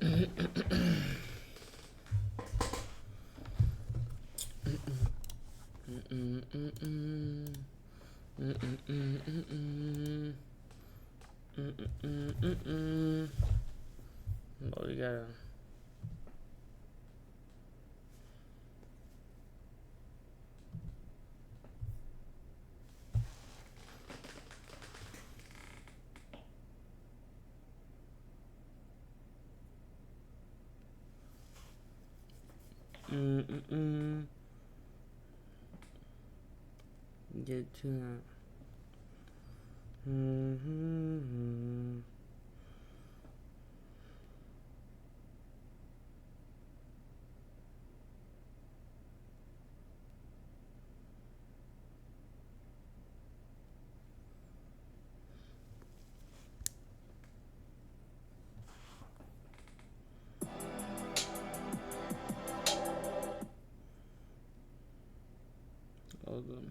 Well, we gotta. Get to that. All good.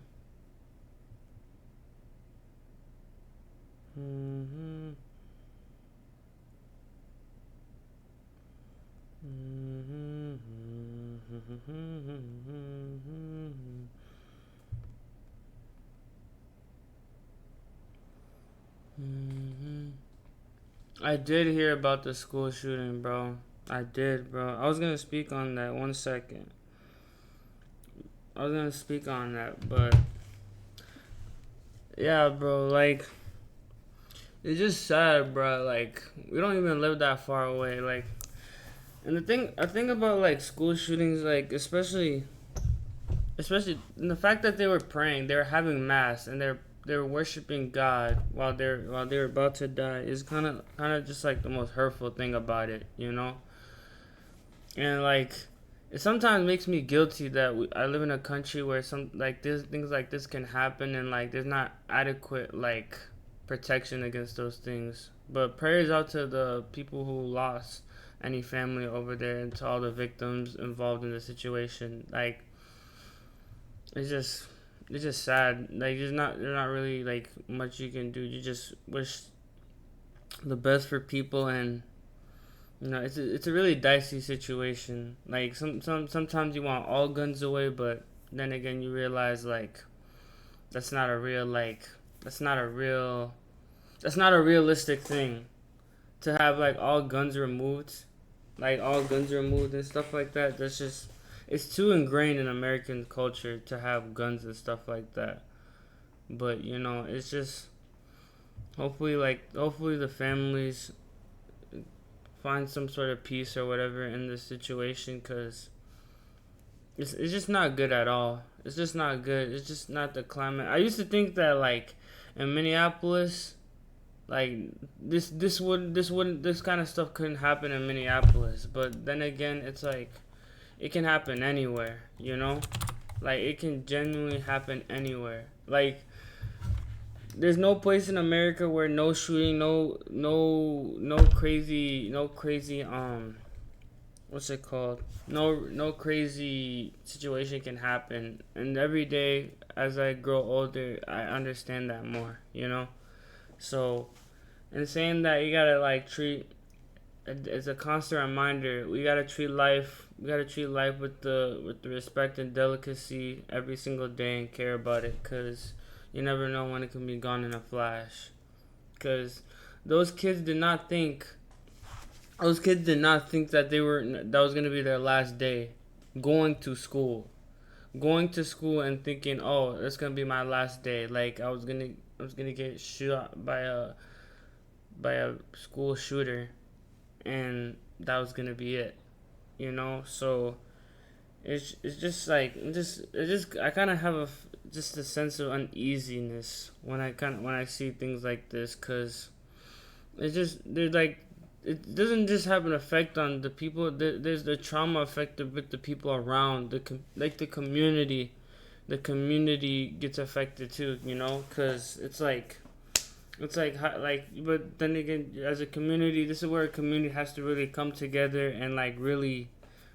I did hear about the school shooting, bro. I did, bro. I was gonna speak on that 1 second. I was gonna speak on that, but yeah, bro. Like, it's just sad, bro. Like, we don't even live that far away. Like, and I think about like school shootings, like especially in the fact that they were praying, they were having mass, and they're worshiping God while they're about to die is kind of just like the most hurtful thing about it, you know. And like, it sometimes makes me guilty that I live in a country where some like this things like this can happen, and like there's not adequate like protection against those things. But prayers out to the people who lost any family over there, and to all the victims involved in the situation. Like, it's just it's just sad. Like, there's not really like much you can do. You just wish the best for people, and it's a really dicey situation. Like, sometimes you want all guns away, but then again you realize like that's not a real like that's not a real that's not a realistic thing to have like all guns removed and stuff like that. That's just it's too ingrained in American culture to have guns and stuff like that. But it's just hopefully the families find some sort of peace or whatever in this situation, because it's just not good at all. It's just not good. It's just not the climate. I used to think that like in Minneapolis, like this kind of stuff couldn't happen in Minneapolis, but then again, it's like it can happen anywhere, like it can genuinely happen anywhere. Like, there's no place in America where no shooting, no crazy what's it called? No crazy situation can happen. And every day as I grow older, I understand that more, So, in saying that, you gotta like treat it's a constant reminder. We gotta treat life with the respect and delicacy every single day, and care about it, cause you never know when it can be gone in a flash. Cause those kids did not think that that was gonna be their last day going to school and thinking, oh, that's gonna be my last day. Like, I was gonna get shot by a school shooter, and that was gonna be it. So it's just like it's just I kind of have just a sense of uneasiness when I see things like this, because it's just they're like it doesn't just have an effect on the people. There's the trauma effect with the people around the community. The community gets affected too, because but then again, as a community, this is where a community has to really come together and like really,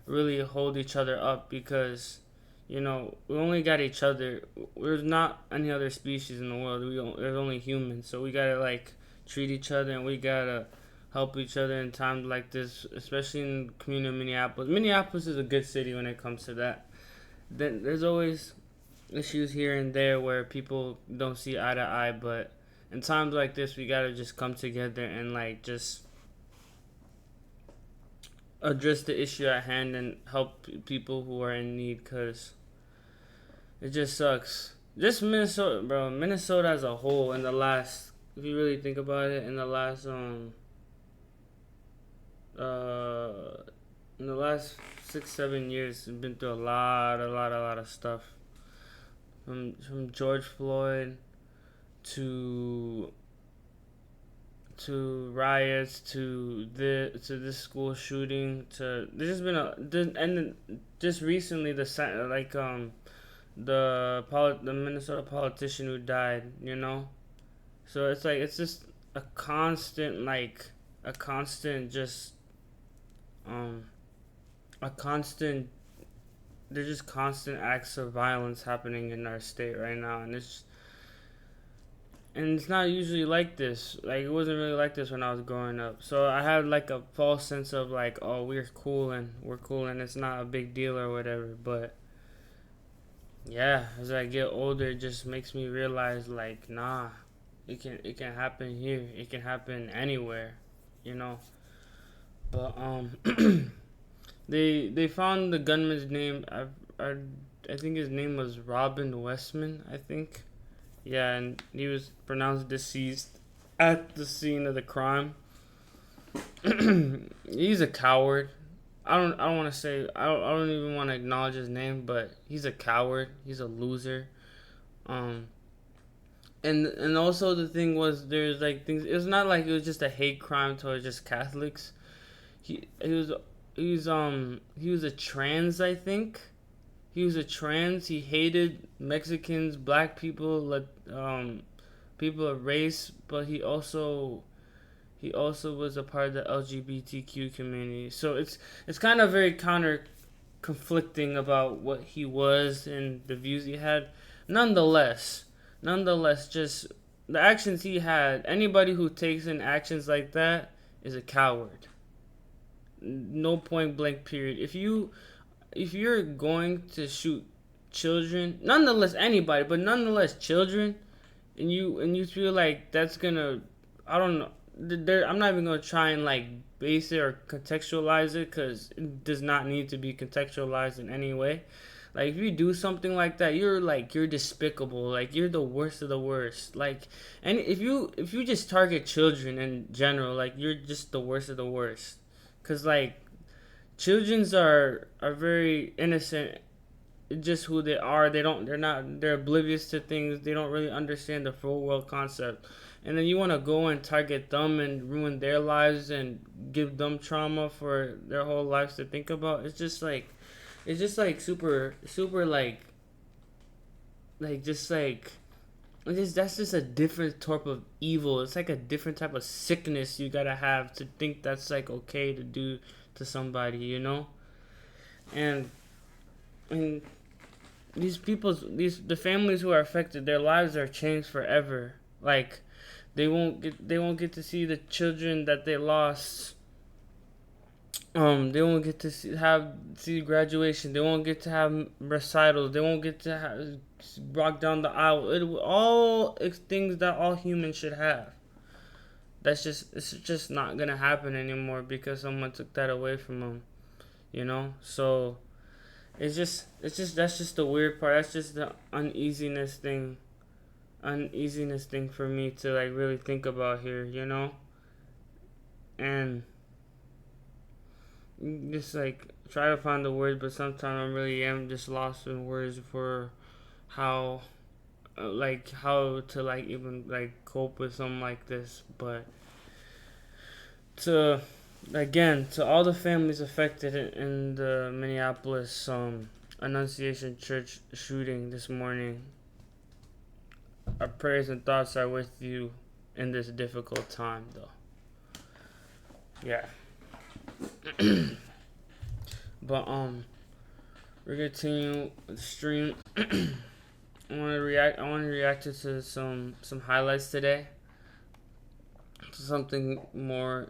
really hold each other up, because, we only got each other. There's not any other species in the world. There's only humans, so we gotta like treat each other, and help each other in times like this, especially in the community of Minneapolis. Minneapolis is a good city when it comes to that. Then there's always issues here and there where people don't see eye to eye, but in times like this, we gotta just come together and like just address the issue at hand and help people who are in need, cause it just sucks. Just Minnesota, bro. Minnesota as a whole, in the last, if you really think about it, uh, in the last 6-7 years, we've been through a lot of stuff. From George Floyd to riots to this school shooting to there's just been and just recently the Minnesota politician who died, you know. So it's like it's just a constant just um a constant there's just constant acts of violence happening in our state right now, and it's not usually like this. Like it wasn't really like this when I was growing up. So I had like a false sense of like, oh, we're cool and it's not a big deal or whatever. But yeah, as I get older, it just makes me realize like, nah, it can happen here. It can happen anywhere, you know. But they found the gunman's name. I think his name was Robin Westman. I think. Yeah, and he was pronounced deceased at the scene of the crime. He's a coward. I don't want to say I don't even want to acknowledge his name, but he's a coward. He's a loser. Um and also the thing was there's like things. It was not like it was just a hate crime towards just Catholics. He was a trans, I think. He was a trans. He hated Mexicans, black people, people of race, but he also was a part of the LGBTQ community. So it's kind of very conflicting about what he was and the views he had. Nonetheless, just the actions he had. Anybody who takes in actions like that is a coward. No point blank period. If you're going to shoot children, nonetheless anybody, but nonetheless children, and you feel like that's gonna, I don't know. I'm not even gonna try and like base it or contextualize it because it does not need to be contextualized in any way. Like if you do something like that, you're despicable. Like you're the worst of the worst. Like, and if you just target children in general, like you're just the worst of the worst. Cause like children's are very innocent, just who they are. They're oblivious to things. They don't really understand the full world concept. And then you want to go and target them and ruin their lives and give them trauma for their whole lives to think about. It's just like super like just like that's just a different type of evil. It's like a different type of sickness you gotta have to think that's like okay to do to somebody, you know. And and the families who are affected, their lives are changed forever. Like they won't get to see the children that they lost. They won't get to see graduation. They won't get to have recitals. They won't get to walk down the aisle. It's things that all humans should have. It's just not gonna happen anymore because someone took that away from them. You know. So that's just the weird part. That's just the uneasiness thing for me to like really think about here. You know. And just like try to find the words, but sometimes I really am just lost in words for how how to like even like cope with something like this. But to to all the families affected in the Minneapolis Annunciation Church shooting this morning, our prayers and thoughts are with you in this difficult time, though. Yeah. But we're gonna continue with the stream. I want to react to some highlights today. To something more